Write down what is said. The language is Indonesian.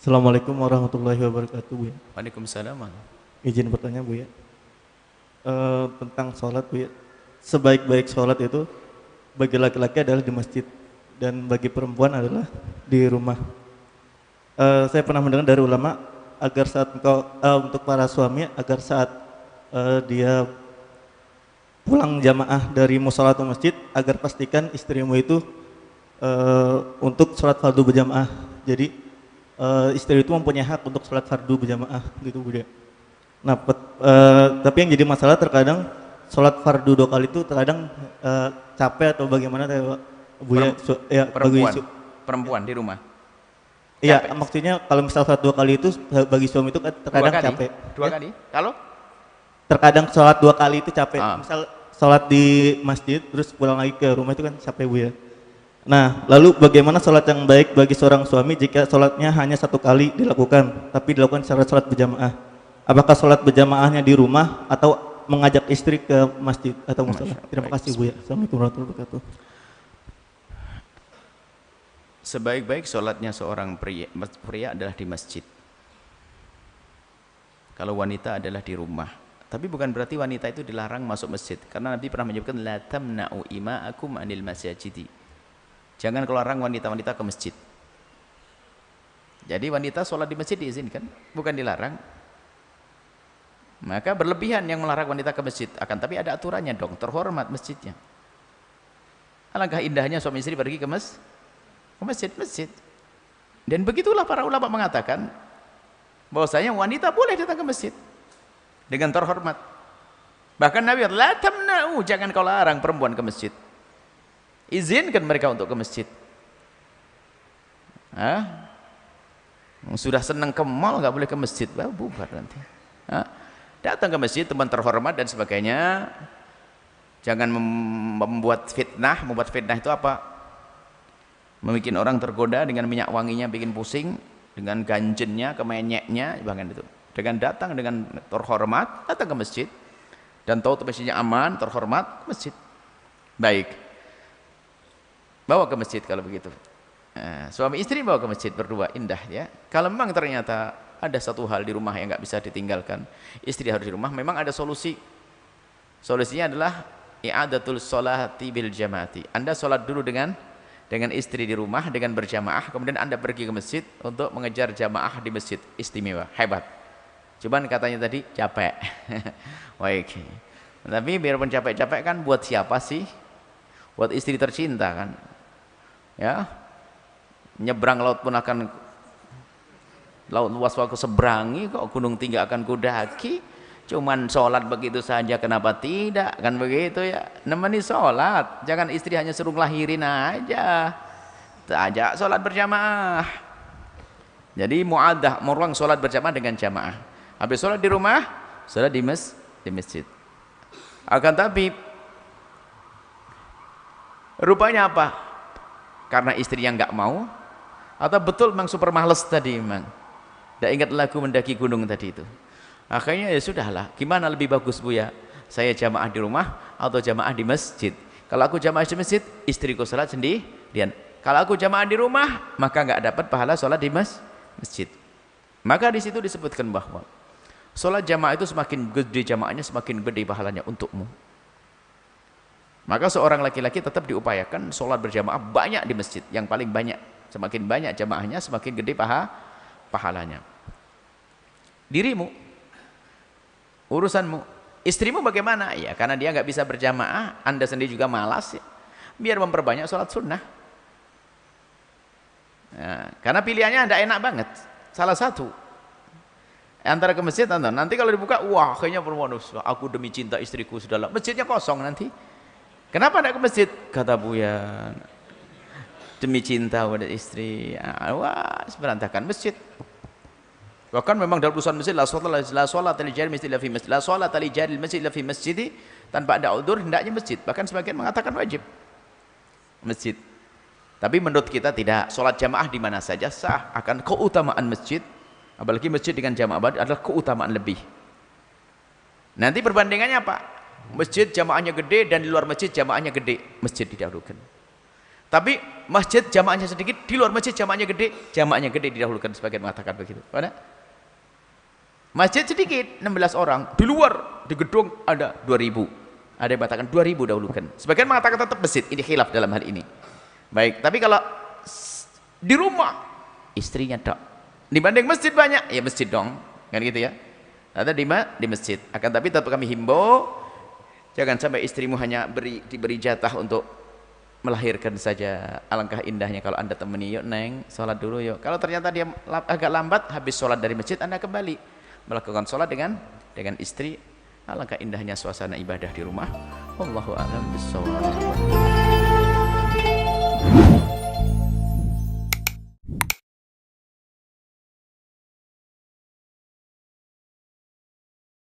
Assalamualaikum warahmatullahi wabarakatuh, Bu ya. Waalaikumsalam. Izin bertanya, Bu ya. Tentang sholat, Bu ya. Sebaik-baik sholat itu bagi laki-laki adalah di masjid dan bagi perempuan adalah di rumah. Saya pernah mendengar dari ulama agar saat untuk para suami agar saat dia pulang jamaah dari musola atau masjid agar pastikan istrimu itu untuk sholat fardu berjamaah. Jadi istri itu mempunyai hak untuk sholat fardu berjamaah gitu, Bu ya. Nah, tapi yang jadi masalah terkadang sholat fardu 2 kali itu terkadang capek atau bagaimana, Bu ya? Ya, Perempuan di rumah. Iya, maksudnya kalau misal sholat 2 kali itu bagi suami itu terkadang capek. Dua kali? Kalau? Terkadang sholat 2 kali itu capek. Misal sholat di masjid terus pulang lagi ke rumah itu kan capek, Bu ya. Nah, lalu bagaimana sholat yang baik bagi seorang suami jika sholatnya hanya 1 kali dilakukan, tapi dilakukan secara sholat berjamaah? Apakah sholat berjamaahnya di rumah atau mengajak istri ke masjid atau musola? Terima kasih, Bu ya. Assalamualaikum warahmatullahi wabarakatuh. Sebaik-baik sholatnya seorang pria adalah di masjid. Kalau wanita adalah di rumah. Tapi bukan berarti wanita itu dilarang masuk masjid. Karena Nabi pernah menyebutkan la tamna'u ima'akum 'anil masajidi. Jangan kelarang wanita-wanita ke masjid. Jadi wanita sholat di masjid diizinkan, bukan dilarang. Maka berlebihan yang melarang wanita ke masjid. Tapi ada aturannya dong, terhormat masjidnya. Alangkah indahnya suami istri pergi ke masjid. Dan begitulah para ulama mengatakan bahwasanya wanita boleh datang ke masjid dengan terhormat. Bahkan Nabi la tamna'u, jangan kau larang perempuan ke masjid. Izinkan mereka untuk ke masjid. Sudah senang ke mall nggak boleh ke masjid, bubar nanti. Datang ke masjid teman terhormat dan sebagainya. Jangan membuat fitnah. Membuat fitnah itu apa? Membuat orang tergoda dengan minyak wanginya bikin pusing, dengan ganjennya, kemenyeknya, bahkan itu. Dengan datang dengan terhormat, datang ke masjid dan tahu masjidnya aman, terhormat, ke masjid. Baik. Bawa ke masjid kalau begitu. Suami istri bawa ke masjid berdua, indah ya. Kalau memang ternyata ada satu hal di rumah yang nggak bisa ditinggalkan, istri harus di rumah, memang ada solusi. Solusinya adalah i'adatul sholati bil jamaati. Anda sholat dulu dengan istri di rumah dengan berjamaah, kemudian Anda pergi ke masjid untuk mengejar jamaah di masjid. Istimewa, hebat. Cuman katanya tadi capek. Baik. Tapi biarpun capek-capek kan buat siapa sih? Buat istri tercinta kan. Ya, nyebrang laut pun akan laut luas aku seberangi, kok gunung tinggi akan kudaki. Cuman sholat begitu saja, kenapa tidak? Kan begitu ya, nemeni sholat. Jangan istri hanya suruh lahirin aja, ajak sholat berjamaah. Jadi mu'adah, meruang sholat berjamaah dengan jamaah. Habis sholat di rumah, sholat di masjid. Akan tapi rupanya apa? Karena istri yang nggak mau, atau betul memang super males tadi memang. Tidak ingat lagu mendaki gunung tadi itu. Akhirnya ya sudahlah, gimana lebih bagus, Bu ya? Saya jamaah di rumah atau jamaah di masjid? Kalau aku jamaah di masjid, istriku sholat sendirian. Kalau aku jamaah di rumah, maka nggak dapat pahala sholat di masjid. Maka di situ disebutkan bahwa sholat jamaah itu semakin gede jamaahnya, semakin gede pahalanya untukmu. Maka seorang laki-laki tetap diupayakan sholat berjamaah banyak di masjid, yang paling banyak. Semakin banyak jamaahnya, semakin gede pahalanya. Dirimu, urusanmu, istrimu bagaimana? Ya karena dia nggak bisa berjamaah, Anda sendiri juga malas ya. Biar memperbanyak sholat sunnah. Nah, karena pilihannya Anda enak banget. Salah satu antara ke masjid atau nanti kalau dibuka, wah kayaknya perempuan, aku demi cinta istriku sudahlah, masjidnya kosong nanti. Kenapa tidak ke masjid? Kata Buya, demi cinta pada istri. Wah, berantakan masjid. Bahkan memang dalam urusan masjid, la sholat li jari masjid la fi masjid, la sholat li jari masjid la fi masjid, tanpa ada udzur hendaknya masjid. Bahkan sebagian mengatakan wajib masjid. Tapi menurut kita tidak. Sholat jamaah di mana saja sah. Akan keutamaan masjid, apalagi masjid dengan jamaah adalah keutamaan lebih. Nanti perbandingannya apa? Masjid jamaahnya gede dan di luar masjid jamaahnya gede, masjid didahulukan. Tapi masjid jamaahnya sedikit, di luar masjid jamaahnya gede didahulukan, sebagian mengatakan begitu. Mana? Masjid sedikit 16 orang, di luar di gedung ada 2000. Ada yang mengatakan 2000 dahulukan. Sebagian mengatakan tetap masjid, ini khilaf dalam hal ini. Baik, tapi kalau di rumah istrinya tok. Dibanding masjid banyak, ya masjid dong. Kan gitu ya. Ada di masjid. Akan tapi tetap kami himbau, jangan sampai istrimu hanya diberi jatah untuk melahirkan saja. Alangkah indahnya kalau Anda temani, yuk neng, sholat dulu yuk. Kalau ternyata dia agak lambat, habis sholat dari masjid, Anda kembali melakukan sholat dengan istri. Alangkah indahnya suasana ibadah di rumah. Wallahu a'lam bishawab.